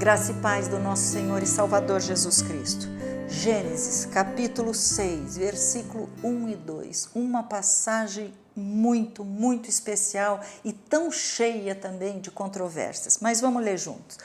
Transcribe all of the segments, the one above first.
Graça e paz do nosso Senhor e Salvador Jesus Cristo. Gênesis, capítulo 6, versículo 1 e 2. Uma passagem muito especial e tão cheia também de controvérsias. Mas vamos ler juntos.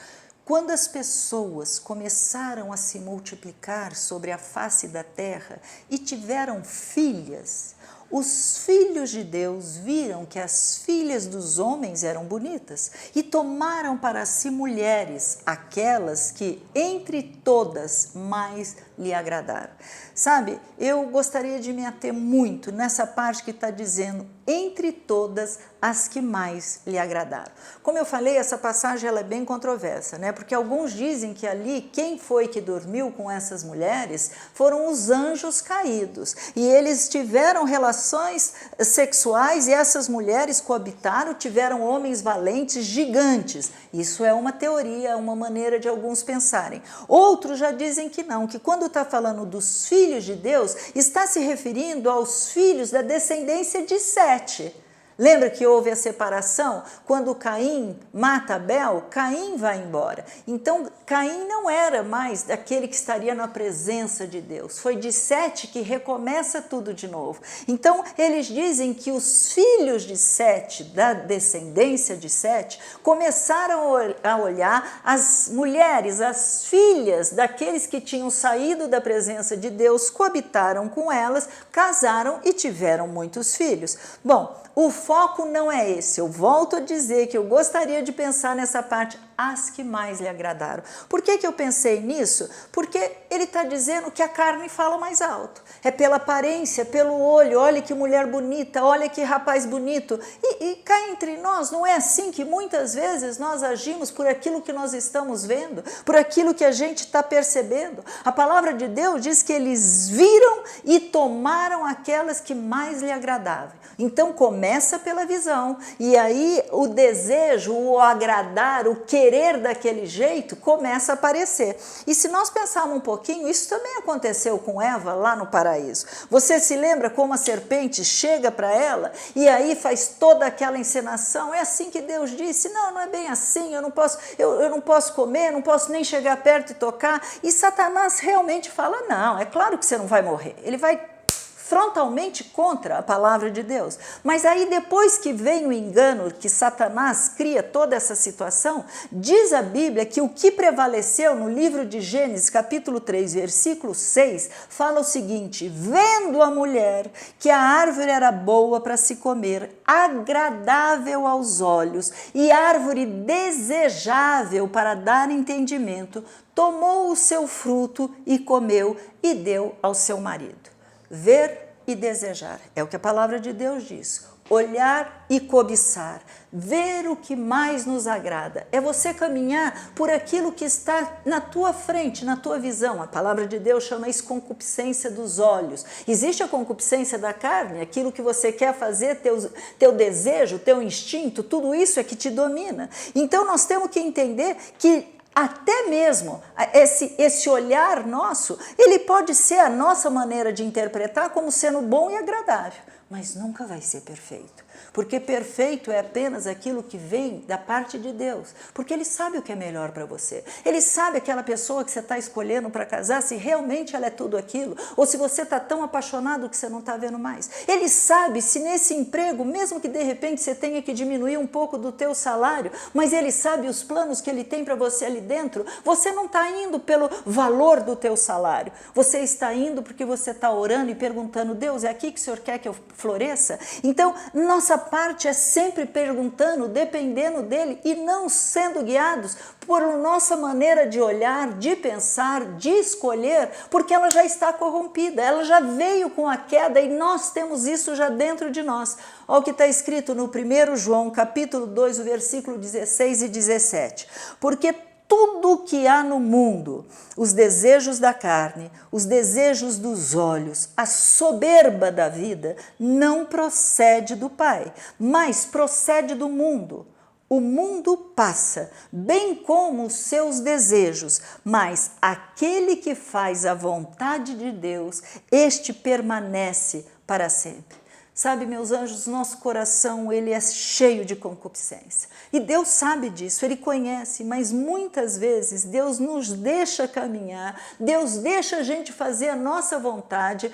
Quando as pessoas começaram a se multiplicar sobre a face da terra e tiveram filhas, os filhos de Deus viram que as filhas dos homens eram bonitas e tomaram para si mulheres, aquelas que entre todas mais lhe agradaram. Sabe, eu gostaria de me ater muito nessa parte que está dizendo entre todas as que mais lhe agradaram. Como eu falei, essa passagem ela é bem controversa, né? Porque alguns dizem que ali quem foi que dormiu com essas mulheres foram os anjos caídos e eles tiveram relações sexuais e essas mulheres coabitaram, tiveram homens valentes gigantes. Isso é uma teoria, uma maneira de alguns pensarem. Outros já dizem que não, que quando está falando dos filhos de Deus, está se referindo aos filhos da descendência de Sete. Lembra que houve a separação? Quando Caim mata Abel, Caim vai embora. Então, Caim não era mais daquele que estaria na presença de Deus. Foi de Sete que recomeça tudo de novo. Então, eles dizem que os filhos de Sete, da descendência de Sete, começaram a olhar as mulheres, as filhas daqueles que tinham saído da presença de Deus, coabitaram com elas, casaram e tiveram muitos filhos. Bom, o foco não é esse. Eu volto a dizer que eu gostaria de pensar nessa parte, as que mais lhe agradaram. Por que eu pensei nisso? Porque ele está dizendo que a carne fala mais alto. É pela aparência, pelo olho. Olha que mulher bonita, olha que rapaz bonito. E cá entre nós, não é assim que muitas vezes nós agimos por aquilo que nós estamos vendo, por aquilo que a gente está percebendo. A palavra de Deus diz que eles viram e tomaram aquelas que mais lhe agradavam. Então começa pela visão e aí o desejo, o agradar, o querer daquele jeito começa a aparecer. E se nós pensarmos um pouquinho, isso também aconteceu com Eva lá no paraíso. Você se lembra como a serpente chega para ela e aí faz toda aquela encenação? É assim que Deus disse, não é bem assim, eu não posso comer, não posso nem chegar perto e tocar. E Satanás realmente fala, não, é claro que você não vai morrer. Ele vai frontalmente contra a palavra de Deus. Mas aí depois que vem o engano, que Satanás cria toda essa situação, diz a Bíblia que o que prevaleceu no livro de Gênesis, capítulo 3, versículo 6, fala o seguinte, vendo a mulher que a árvore era boa para se comer, agradável aos olhos e árvore desejável para dar entendimento, tomou o seu fruto e comeu e deu ao seu marido. Ver e desejar, é o que a palavra de Deus diz. Olhar e cobiçar, ver o que mais nos agrada. É você caminhar por aquilo que está na tua frente, na tua visão. A palavra de Deus chama isso concupiscência dos olhos. Existe a concupiscência da carne, aquilo que você quer fazer, teu desejo, teu instinto, tudo isso é que te domina. Então nós temos que entender que até mesmo esse olhar nosso, ele pode ser a nossa maneira de interpretar como sendo bom e agradável, mas nunca vai ser perfeito. Porque perfeito é apenas aquilo que vem da parte de Deus, porque Ele sabe o que é melhor para você. Ele sabe aquela pessoa que você está escolhendo para casar, se realmente ela é tudo aquilo, ou se você está tão apaixonado que você não está vendo mais. Ele sabe se nesse emprego, mesmo que de repente você tenha que diminuir um pouco do teu salário, mas Ele sabe os planos que Ele tem para você ali dentro, você não está indo pelo valor do teu salário, você está indo porque você está orando e perguntando, Deus, é aqui que o Senhor quer que eu floresça? Então, nossa parte é sempre perguntando, dependendo dele e não sendo guiados por nossa maneira de olhar, de pensar, de escolher, porque ela já está corrompida, ela já veio com a queda e nós temos isso já dentro de nós. Olha o que está escrito no 1 João, capítulo 2, o versículo 16 e 17. Porque tudo o que há no mundo, os desejos da carne, os desejos dos olhos, a soberba da vida, não procede do Pai, mas procede do mundo. O mundo passa, bem como os seus desejos, mas aquele que faz a vontade de Deus, este permanece para sempre. Sabe, meus anjos, nosso coração, ele é cheio de concupiscência. E Deus sabe disso, Ele conhece, mas muitas vezes Deus nos deixa caminhar, Deus deixa a gente fazer a nossa vontade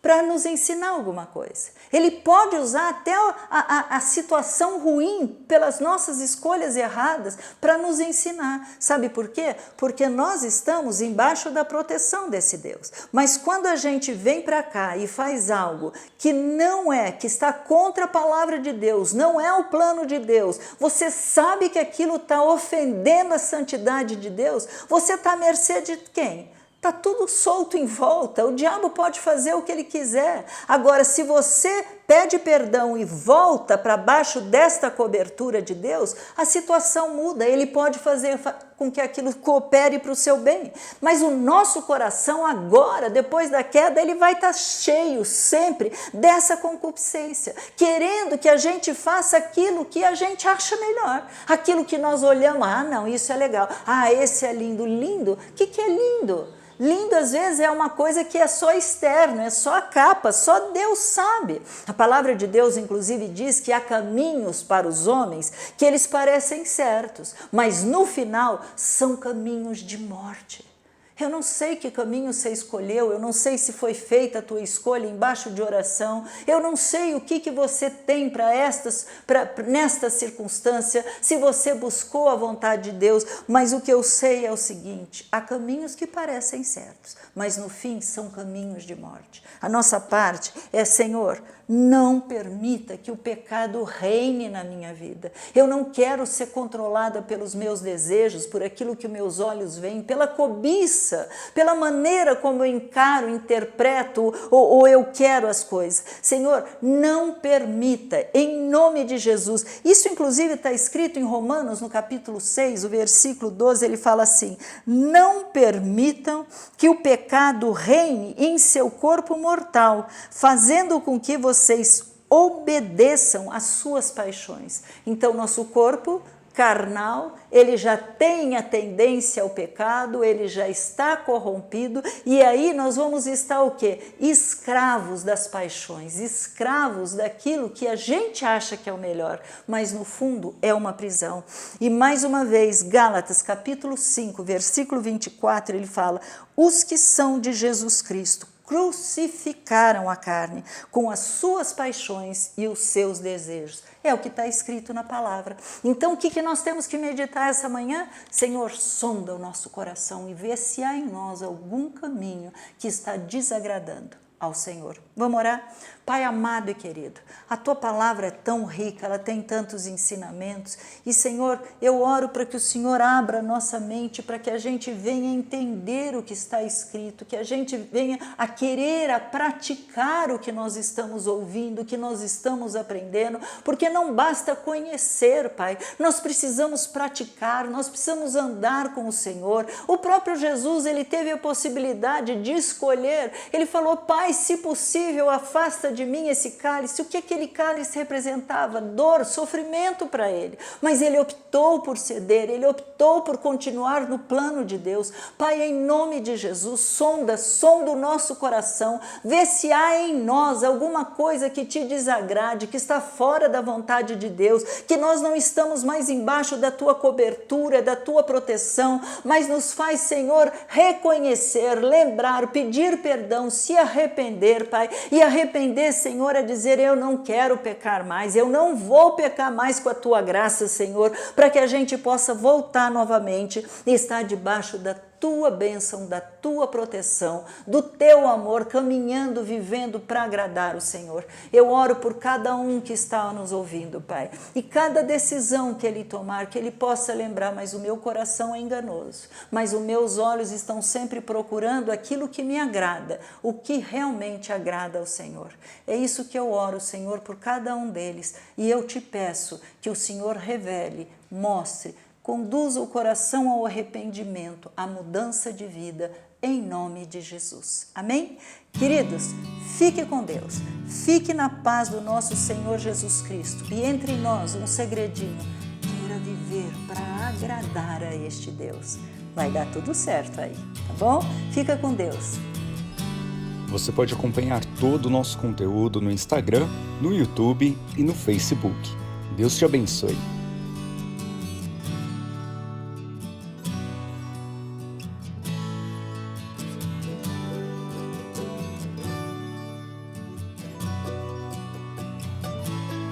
para nos ensinar alguma coisa. Ele pode usar até a situação ruim pelas nossas escolhas erradas para nos ensinar. Sabe por quê? Porque nós estamos embaixo da proteção desse Deus. Mas quando a gente vem para cá e faz algo que não é, que está contra a palavra de Deus, não é o plano de Deus, você sabe que aquilo está ofendendo a santidade de Deus, você está à mercê de quem? Está tudo solto em volta, o diabo pode fazer o que ele quiser. Agora, se você pede perdão e volta para baixo desta cobertura de Deus, a situação muda, ele pode fazer com que aquilo coopere para o seu bem. Mas o nosso coração agora, depois da queda, ele vai estar cheio sempre dessa concupiscência, querendo que a gente faça aquilo que a gente acha melhor, aquilo que nós olhamos, não, isso é legal, esse é lindo, lindo, o que é lindo? Lindo, às vezes, é uma coisa que é só externo, é só a capa, só Deus sabe. A palavra de Deus, inclusive, diz que há caminhos para os homens que eles parecem certos, mas no final são caminhos de morte. Eu não sei que caminho você escolheu, eu não sei se foi feita a tua escolha embaixo de oração, eu não sei o que você tem nesta circunstância, se você buscou a vontade de Deus, mas o que eu sei é o seguinte, há caminhos que parecem certos, mas no fim são caminhos de morte. A nossa parte é, Senhor, não permita que o pecado reine na minha vida. Eu não quero ser controlada pelos meus desejos, por aquilo que meus olhos veem, pela cobiça, pela maneira como eu encaro, interpreto ou eu quero as coisas. Senhor, não permita, em nome de Jesus. Isso, inclusive, está escrito em Romanos, no capítulo 6, o versículo 12, ele fala assim: não permitam que o pecado reine em seu corpo mortal, fazendo com que vocês obedeçam às suas paixões. Então, nosso corpo carnal, ele já tem a tendência ao pecado, ele já está corrompido, e aí nós vamos estar o quê? Escravos das paixões, escravos daquilo que a gente acha que é o melhor, mas no fundo é uma prisão. E mais uma vez, Gálatas capítulo 5, versículo 24, ele fala: os que são de Jesus Cristo crucificaram a carne com as suas paixões e os seus desejos. É o que está escrito na palavra. Então, o que nós temos que meditar essa manhã? Senhor, sonda o nosso coração e vê se há em nós algum caminho que está desagradando ao Senhor. Vamos orar? Pai amado e querido, a Tua palavra é tão rica, ela tem tantos ensinamentos, e Senhor, eu oro para que o Senhor abra a nossa mente, para que a gente venha entender o que está escrito, que a gente venha a querer, a praticar o que nós estamos ouvindo, o que nós estamos aprendendo, porque não basta conhecer, Pai, nós precisamos praticar, nós precisamos andar com o Senhor. O próprio Jesus, ele teve a possibilidade de escolher, ele falou: Pai, se possível, afasta de mim esse cálice. O que aquele cálice representava? Dor, sofrimento para ele. Mas ele optou por ceder, ele optou por continuar no plano de Deus. Pai, em nome de Jesus, sonda o nosso coração, vê se há em nós alguma coisa que te desagrade, que está fora da vontade de Deus, que nós não estamos mais embaixo da tua cobertura, da tua proteção, mas nos faz, Senhor, reconhecer, lembrar, pedir perdão, se arrepender, Pai, e arrepender, Senhor, a dizer: eu não quero pecar mais, eu não vou pecar mais com a tua graça, Senhor, para que a gente possa voltar novamente e estar debaixo da tua bênção, da tua proteção, do teu amor, caminhando, vivendo para agradar o Senhor. Eu oro por cada um que está nos ouvindo, Pai, e cada decisão que ele tomar, que ele possa lembrar: mas o meu coração é enganoso, mas os meus olhos estão sempre procurando aquilo que me agrada, o que realmente agrada ao Senhor. É isso que eu oro, Senhor, por cada um deles, e eu te peço que o Senhor revele, mostre, conduza o coração ao arrependimento, à mudança de vida, em nome de Jesus. Amém? Queridos, fique com Deus, fique na paz do nosso Senhor Jesus Cristo, e entre nós um segredinho: queira viver para agradar a este Deus. Vai dar tudo certo aí, tá bom? Fica com Deus. Você pode acompanhar todo o nosso conteúdo no Instagram, no YouTube e no Facebook. Deus te abençoe.